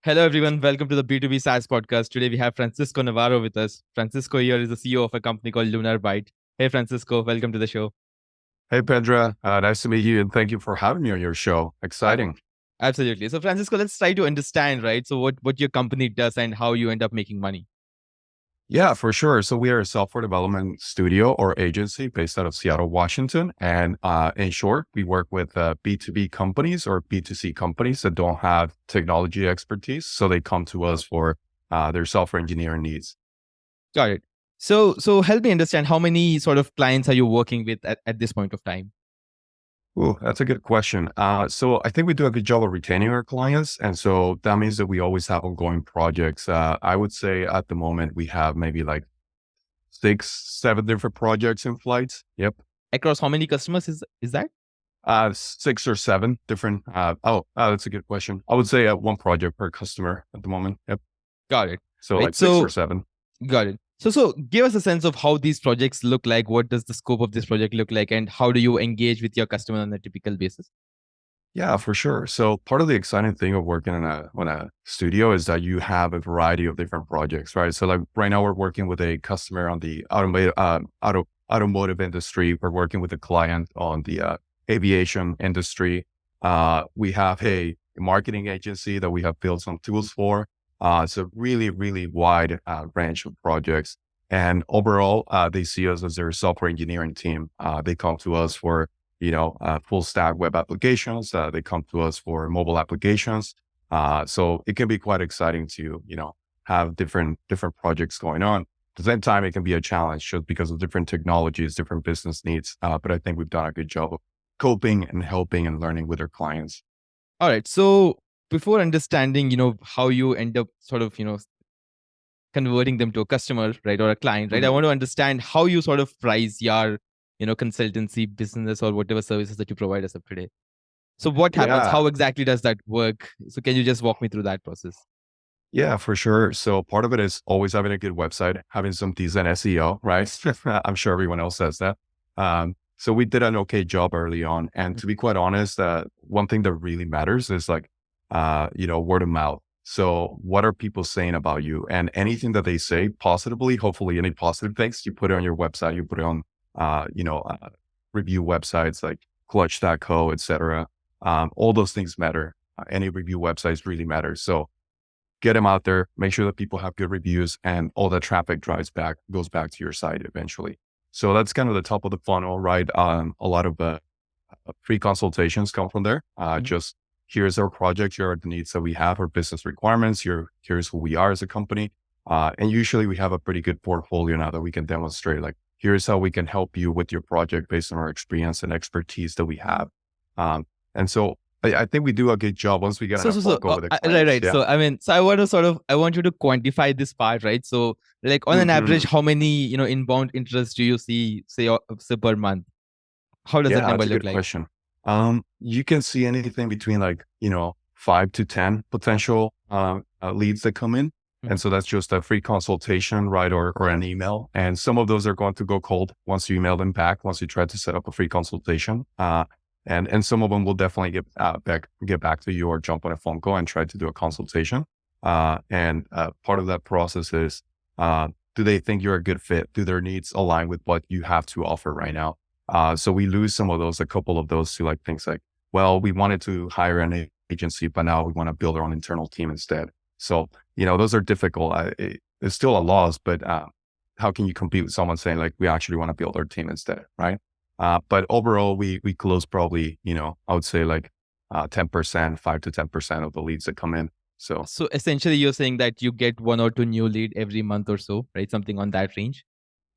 Hello, everyone. Welcome to the B2B SaaS Podcast. Today we have Francisco Navarro with us. Francisco here is the CEO of a company called LunarByte. Hey, Francisco, welcome to the show. Hey, Pedra. Nice to meet you, and thank you for having me on your show. Uh, Exciting. Absolutely. So, Francisco, let's try to understand, right? So, what your company does and how you end up making money. Yeah, for sure. So we are a software development studio or agency based out of Seattle, Washington. And in short, we work with B2B companies or B2C companies that don't have technology expertise. So they come to us for their software engineering needs. Got it. So help me understand how many sort of clients are you working with at this point of time? Ooh, that's a good question. So I think we do a good job of retaining our clients. And so that means that we always have ongoing projects. I would say at the moment we have maybe like 6, 7 different projects in flight. Yep. Across how many customers is that? 6 or 7 different. That's a good question. I would say one project per customer at the moment. Yep. Got it. So Right. like 6 or So 7. got it. So give us a sense of how these projects look like. What does the scope of this project look like, and how do you engage with your customer on a typical basis? Yeah, for sure. So part of the exciting thing of working in a studio is that you have a variety of different projects, right? So like right now we're working with a customer on the automotive industry. We're working with a client on the aviation industry. We have a marketing agency that we have built some tools for. It's a really, really wide range of projects. And overall, they see us as their software engineering team. They come to us for full stack web applications. They come to us for mobile applications. So it can be quite exciting to, have different projects going on. At the same time, it can be a challenge just because of different technologies, different business needs. But I think we've done a good job of coping and helping and learning with our clients. All right. So before understanding, how you end up sort of, converting them to a customer, right, or a client, right? I Mhm. want to understand how you sort of price your, consultancy business or whatever services that you provide us up today. So what happens? Yeah. How exactly does that work? So can you just walk me through that process? Yeah, for sure. So part of it is always having a good website, having some decent SEO, right? I'm sure everyone else says that. So we did an okay job early on. And to be quite honest, one thing that really matters is like, word of mouth. So what are people saying about you? And anything that they say positively, hopefully any positive things, you put it on your website, you put it on, review websites like clutch.co, et cetera. All those things matter. Any review websites really matter. So get them out there, make sure that people have good reviews, and all that traffic goes back to your site eventually. So that's kind of the top of the funnel, right? A lot of free consultations come from there. Mhm. Just here's our project, here are the needs that we have, our business requirements, here's who we are as a company. And usually we have a pretty good portfolio now that we can demonstrate, like, here's how we can help you with your project based on our experience and expertise that we have. And so I think we do a good job once we get on So, a so, phone so, call with the right, clients. right. Yeah. So, so I want you to quantify this part, right? So, like on an average, Mhm. how many, inbound interest do you see, say per month? How does that Yeah, number that's a look good like? question. You can see anything between like, 5 to 10 potential leads that come in. Mhm. And so that's just a free consultation, right? Or an email. And some of those are going to go cold once you email them back, once you try to set up a free consultation. And some of them will definitely get back to you or jump on a phone call and try to do a consultation. And part of that process is, do they think you're a good fit? Do their needs align with what you have to offer right now? So we lose a couple of those to like things like, well, we wanted to hire an agency, but now we want to build our own internal team instead. So, those are difficult. It's still a loss, but how can you compete with someone saying like, we actually want to build our team instead, right? But overall, we close probably, I would say like 10%, 5 to 10% of the leads that come in. So, So essentially, you're saying that you get one or two new lead every month or so, right? Something on that range.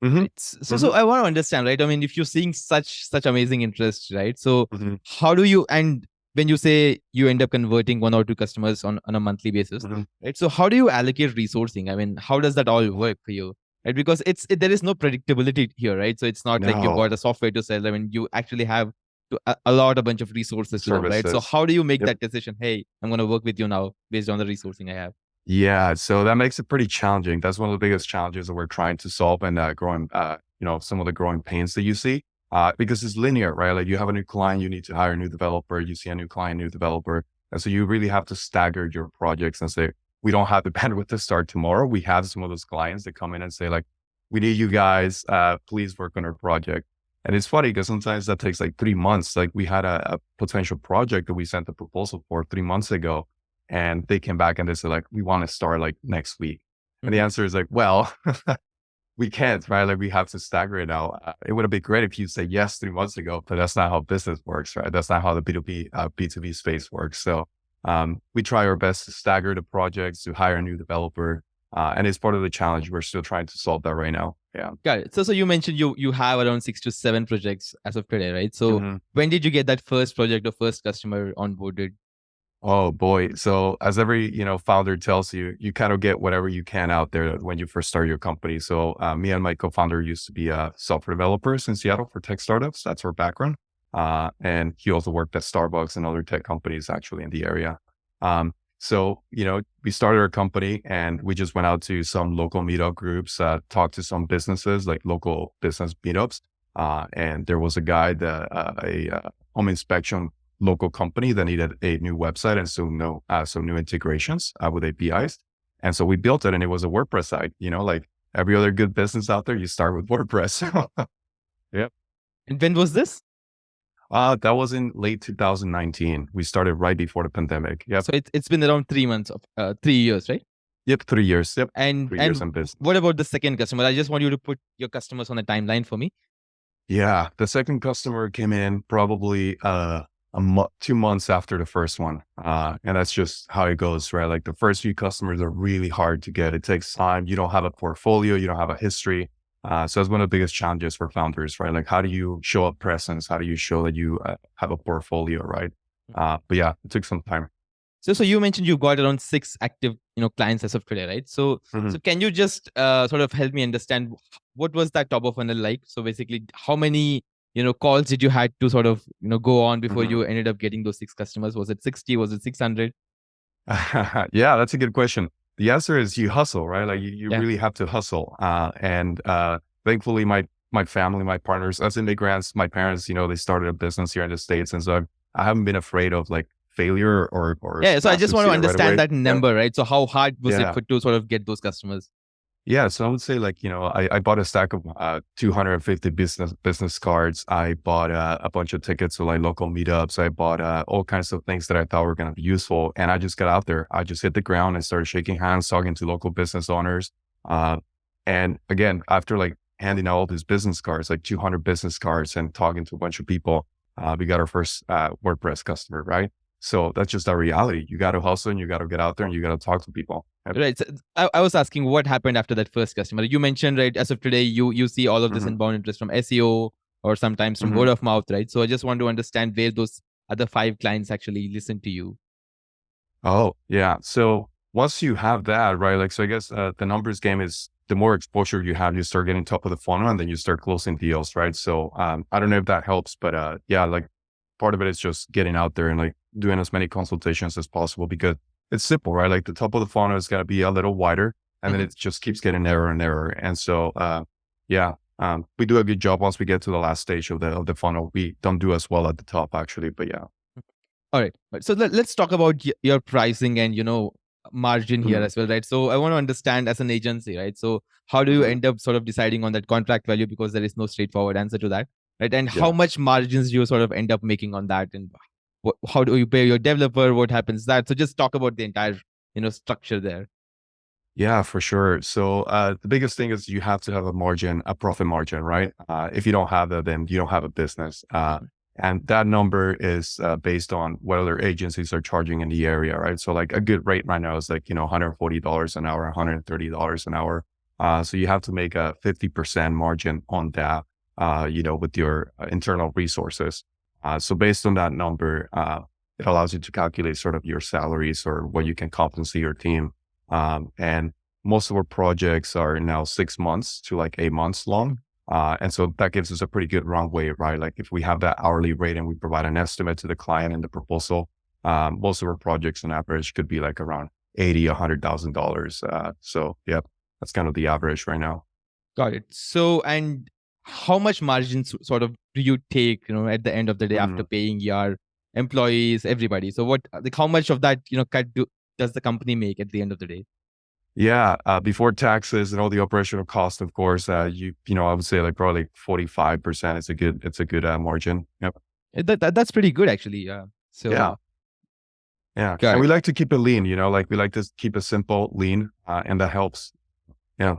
hmm It's, so hmm I want to understand, right? I mean, if you're seeing such amazing interest, right? So hmm how do you, and when you say you end up converting one or two customers on a monthly basis, hmm right? So how do you allocate resourcing? I mean, how does that all work for you? Right? Because there is no predictability here, right? So it's not like you've no got a software to sell. I mean, you actually have to a bunch of resources to them, right? So services. how do you make Yep. that decision? Hey, I'm going to work with you now based on the resourcing I have. Yeah, so that makes it pretty challenging. That's one of the biggest challenges that we're trying to solve and growing, some of the growing pains that you see because it's linear, right? Like you have a new client, you need to hire a new developer. You see a new client, new developer. And so you really have to stagger your projects and say, we don't have the bandwidth to start tomorrow. We have some of those clients that come in and say like, we need you guys, please work on our project. And it's funny because sometimes that takes like 3 months. Like we had a potential project that we sent a proposal for 3 months ago, and they came back and they said like, we want to start like next week. And the answer is like, well, we can't, right? Like we have to stagger it out. It would have been great if you said yes 3 months ago, but that's not how business works, right? That's not how the B2B, B2B space works. So we try our best to stagger the projects, to hire a new developer. And it's part of the challenge. We're still trying to solve that right now. Yeah. Got it. So you mentioned you have around 6 to 7 projects as of today, right? So when did you get that first project or first customer onboarded? Oh boy. So as every, founder tells you, you kind of get whatever you can out there when you first start your company. So me and my co-founder used to be software developers in Seattle for tech startups. That's our background. And he also worked at Starbucks and other tech companies actually in the area. So, we started our company and we just went out to some local meetup groups, talked to some businesses, like local business meetups. And there was a guy that a home inspection local company that needed a new website and some new integrations with APIs. And so we built it, and it was a WordPress site, like every other good business out there, you start with WordPress. Yep. And when was this? That was in late 2019. We started right before the pandemic. Yep. So it's been around 3 months of 3 years, right? Yep. 3 years. Yep. And 3 years in business. what about the second customer? I just want you to put your customers on a timeline for me. Yeah. The second customer came in probably 2 months after the first one. And that's just how it goes, right? Like the first few customers are really hard to get. It takes time. You don't have a portfolio. You don't have a history. So that's one of the biggest challenges for founders, right? Like how do you show up presence? How do you show that you have a portfolio, right? But yeah, it took some time. So you mentioned you got around 6 active, clients as of today, right? So can you just sort of help me understand what was that top of funnel like? So basically, how many calls did you had to sort of go on before you ended up getting those 6 customers? Was it 60? Was it 600? Yeah, that's a good question. The answer is you hustle, right? Like you really have to hustle. And thankfully, my family, my partners, as immigrants, my parents, they started a business here in the States, and so I haven't been afraid of like failure or yeah. So I just want to understand that number, right? So how hard was Yeah. it to sort of get those customers? Yeah, so I would say like, I bought a stack of 250 business cards. I bought a bunch of tickets to like local meetups. I bought all kinds of things that I thought were going to be useful. And I just got out there. I just hit the ground and started shaking hands, talking to local business owners. And again, after like handing out all these business cards, like 200 business cards and talking to a bunch of people, we got our first WordPress customer, right? So that's just our reality. You got to hustle and you got to get out there and you got to talk to people. Right. So I was asking what happened after that first customer. You mentioned, right, as of today, you see all of this inbound interest from SEO or sometimes from word of mouth, right? So I just want to understand where those other 5 clients actually listen to you. Oh, yeah. So once you have that, right? Like, so I guess the numbers game is the more exposure you have, you start getting top of the funnel and then you start closing deals, right? So I don't know if that helps, but yeah, like part of it is just getting out there and like doing as many consultations as possible because it's simple, right? Like the top of the funnel is going to be a little wider and then it just keeps getting narrower and narrower. And so, we do a good job once we get to the last stage of the funnel. We don't do as well at the top actually, but yeah. All right. So let's talk about your pricing and, margin here as well, right? So I want to understand as an agency, right? So how do you end up sort of deciding on that contract value because there is no straightforward answer to that, right? And how much margins do you sort of end up making on that? And how do you pay your developer? What happens that? So just talk about the entire, structure there. Yeah, for sure. So the biggest thing is you have to have a profit margin, right? If you don't have that, then you don't have a business. And that number is based on what other agencies are charging in the area, right? So like a good rate right now is like, $140 an hour, $130 an hour. So you have to make a 50% margin on that, with your internal resources. So based on that number, it allows you to calculate sort of your salaries or what you can compensate your team. And most of our projects are now 6 months to like 8 months long. And so that gives us a pretty good runway, right? Like if we have that hourly rate and we provide an estimate to the client in the proposal, most of our projects on average could be like around $80,000, $100,000. So yep, that's kind of the average right now. Got it. So, and how much margins sort of do you take, at the end of the day after paying your, employees, everybody. So what, like, how much of that, cut does the company make at the end of the day? Yeah, before taxes and all the operational costs, of course, I would say like probably 45% is a good margin. Yep. That's pretty good actually. Yeah. Yeah. So Yeah. got And we it. like to keep it lean, like we like to keep it simple, lean, and that helps. Yeah.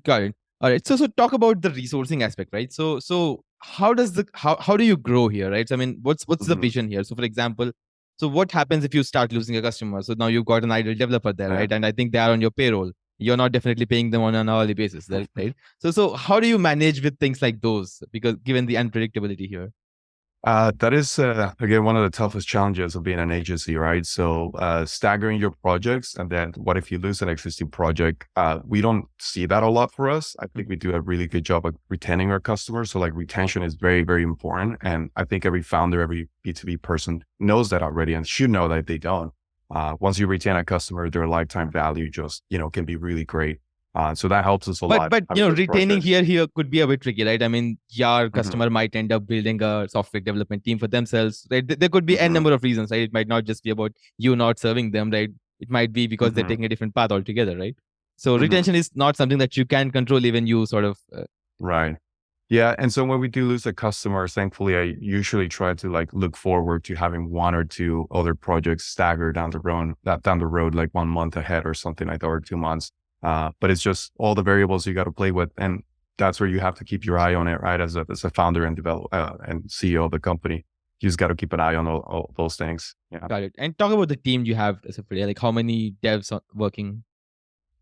Got it. All right. So talk about the resourcing aspect, right? So how does how do you grow here, right? So, I mean, what's the Mhm. vision here? So for example, so what happens if you start losing a customer? So now you've got an idle developer there, Yeah. right? And I think they are on your payroll. You're not definitely paying them on an hourly basis, right? So how do you manage with things like those? Because given the unpredictability here. That is, again, one of the toughest challenges of being an agency, right? So, staggering your projects, and then what if you lose an existing project? We don't see that a lot for us. I think we do a really good job of retaining our customers. So like retention is very, very important. And I think every founder, every B2B person knows that already and should know that if they don't. Once you retain a customer, their lifetime value just, can be really great. So that helps us a But lot but having those retaining projects. here could be a bit tricky, right? I mean, your Hmm. customer might end up building a software development team for themselves, right? There could be a Hmm. number of reasons, right? It might not just be about you not serving them, right? It might be because they're Hmm. taking a different path altogether, right? So Hmm. retention is not something that you can control, even you sort of. Right. Yeah. And so when we do lose a customer, thankfully, I usually try to like look forward to having one or two other projects stagger down the road, like 1 month ahead or something like that, or 2 months. But it's just all the variables you got to play with. And that's where you have to keep your eye on it, right? As a founder and and CEO of the company, you just got to keep an eye on all those things. Yeah. Got it. And talk about the team you have as of today. Like how many devs are working?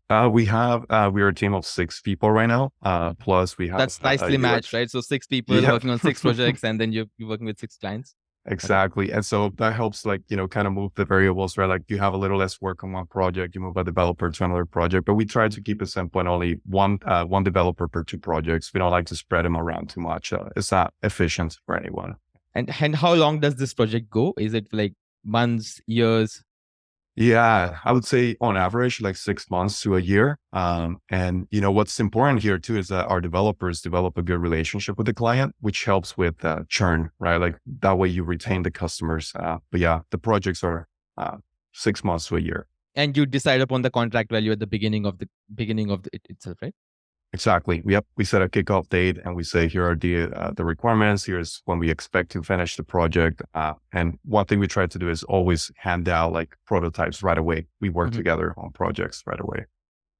We're a team of 6 people right now. Plus we have That's a nicely matched, UX. right? So 6 people Yep. working on 6 projects, and then you're working with 6 clients. Okay. Exactly. And so that helps like, kind of move the variables, right? Like you have a little less work on one project, you move a developer to another project, but we try to keep it simple and only one developer per 2 projects. We don't like to spread them around too much. It's not efficient for anyone. And how long does this project go? Is it like months, years? Yeah, I would say on average, like 6 months to a year. And what's important here too is that our developers develop a good relationship with the client, which helps with churn, right? Like that way you retain the customers. But yeah, the projects are 6 months to a year. And you decide upon the contract value at the beginning of it itself, right? Exactly. Yep. We set a kickoff date and we say, here are the requirements. Here's when we expect to finish the project. And one thing we try to do is always hand out like prototypes right away. We work Mhm. together on projects right away.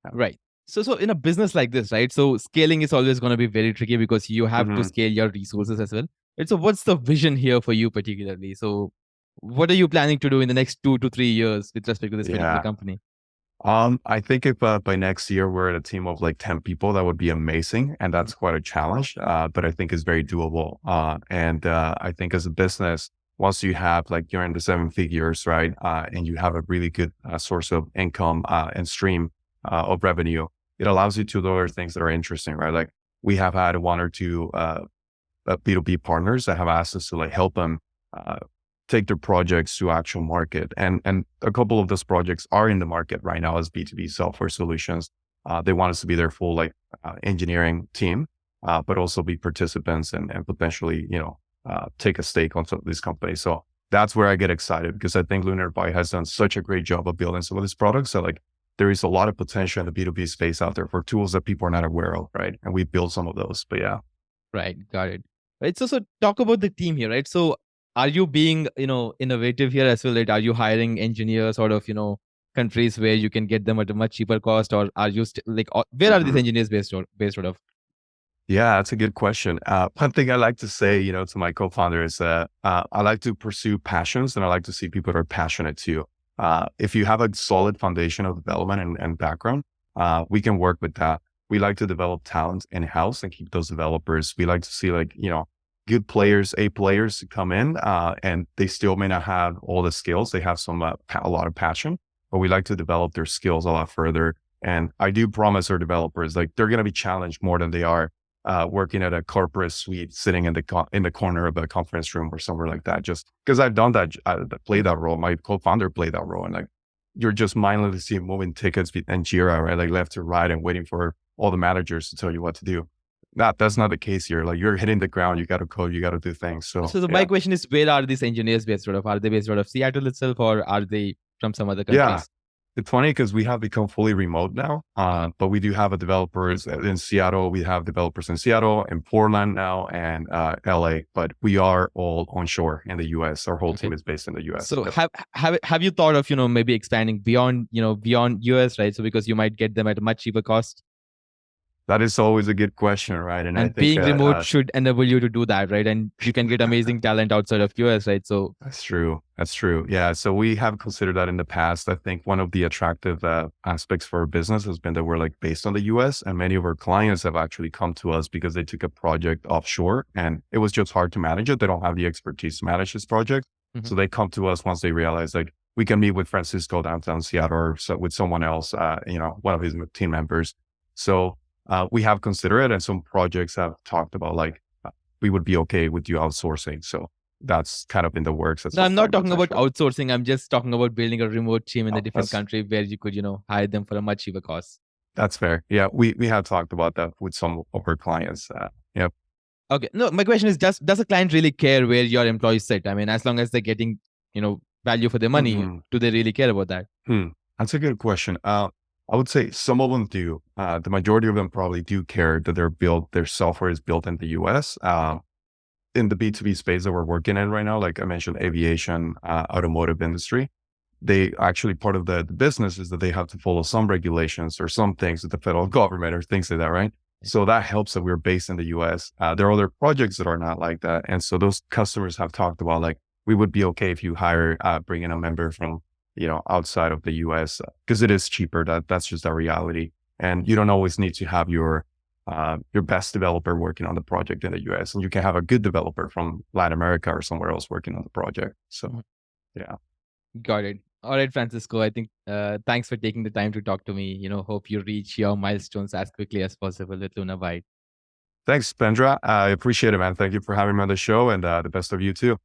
Yeah. Right. So in a business like this, right? So scaling is always going to be very tricky because you have to Mhm. scale your resources as well. Right. So what's the vision here for you particularly? So what are you planning to do in the next 2 to 3 years with respect to this particular Yeah. company? I think if by next year we're at a team of like 10 people, that would be amazing. And that's quite a challenge, but I think it's very doable. And I think as a business, once you have like you're in the 7 figures, right? And you have a really good source of income and stream of revenue, it allows you to do other things that are interesting, right? Like we have had one or two B2B partners that have asked us to like help them uh, take their projects to actual market. And a couple of those projects are in the market right now as B2B software solutions. They want us to be their full like engineering team, but also be participants and potentially, take a stake on some of these companies. So that's where I get excited because I think LunarByte has done such a great job of building some of these products. So like there is a lot of potential in the B2B space out there for tools that people are not aware of, right? And we build some of those, but yeah. Right. Got it. Right. So talk about the team here, right? So are you being, innovative here as well? Right? Are you hiring engineers out of, countries where you can get them at a much cheaper cost, or are you where are these Mhm. engineers based out of? Yeah, that's a good question. One thing I like to say, to my co-founder is that I like to pursue passions and I like to see people that are passionate too. If you have a solid foundation of development and background, we can work with that. We like to develop talent in-house and keep those developers. We like to see like, good players, A players to come in and they still may not have all the skills. They have a lot of passion, but we like to develop their skills a lot further. And I do promise our developers, like they're going to be challenged more than they are working at a corporate suite, sitting in the corner of a conference room or somewhere like that. Just because I've done that, played that role. My co-founder played that role, and like you're just mindlessly moving tickets and Jira, right, like left to right, and waiting for all the managers to tell you what to do. That's not the case here. Like you're hitting the ground, you got to code, you got to do things. So So my question is, where are these engineers based out of? Are they based out of Seattle itself, or are they from some other yeah, countries? it's funny because we have become fully remote now, but we do have a developers in Seattle. We have developers in Seattle and Portland now and LA, but we are all onshore in the US. Our whole Okay. team is based in the US. So Yep. have you thought of maybe expanding beyond beyond US, right? So because you might get them at a much cheaper cost. That is always a good question, right? And I And think being remote should enable you to do that, right? And you can get amazing talent outside of US, right? So that's true. That's true. Yeah. So we have considered that in the past. I think one of the attractive aspects for our business has been that we're like based on the US, and many of our clients have actually come to us because they took a project offshore and it was just hard to manage it. They don't have the expertise to manage this project. Mhm. So they come to us once they realize like we can meet with Francisco downtown Seattle or with someone else, one of his team members. So we have considered it, and some projects have talked about like we would be okay with you outsourcing. So that's kind of in the works. That's No, I'm not starting talking about potential. outsourcing. I'm just talking about building a remote team in a Oh, different country where you could, hire them for a much cheaper cost. that's fair. Yeah, we have talked about that with some of our clients. Yeah, Okay. No, my question is, does a client really care where your employees sit? I mean, as long as they're getting, value for their money, hmm do they really care about that? That's a good question. I would say some of them do. The majority of them probably do care that their software is built in the US. In the B2B space that we're working in right now, like I mentioned, aviation, automotive industry, they actually part of the business is that they have to follow some regulations or some things with the federal government or things like that, right? So that helps that we're based in the US. There are other projects that are not like that. And so those customers have talked about like, we would be okay if you bring in a member from, outside of the US because it is cheaper. That's just a reality. And you don't always need to have your best developer working on the project in the US, and you can have a good developer from Latin America or somewhere else working on the project. So yeah. Got it. All right, Francisco. I think thanks for taking the time to talk to me. Hope you reach your milestones as quickly as possible with LunarByte. Thanks, Pendra. I appreciate it, man. Thank you for having me on the show, and the best of you too.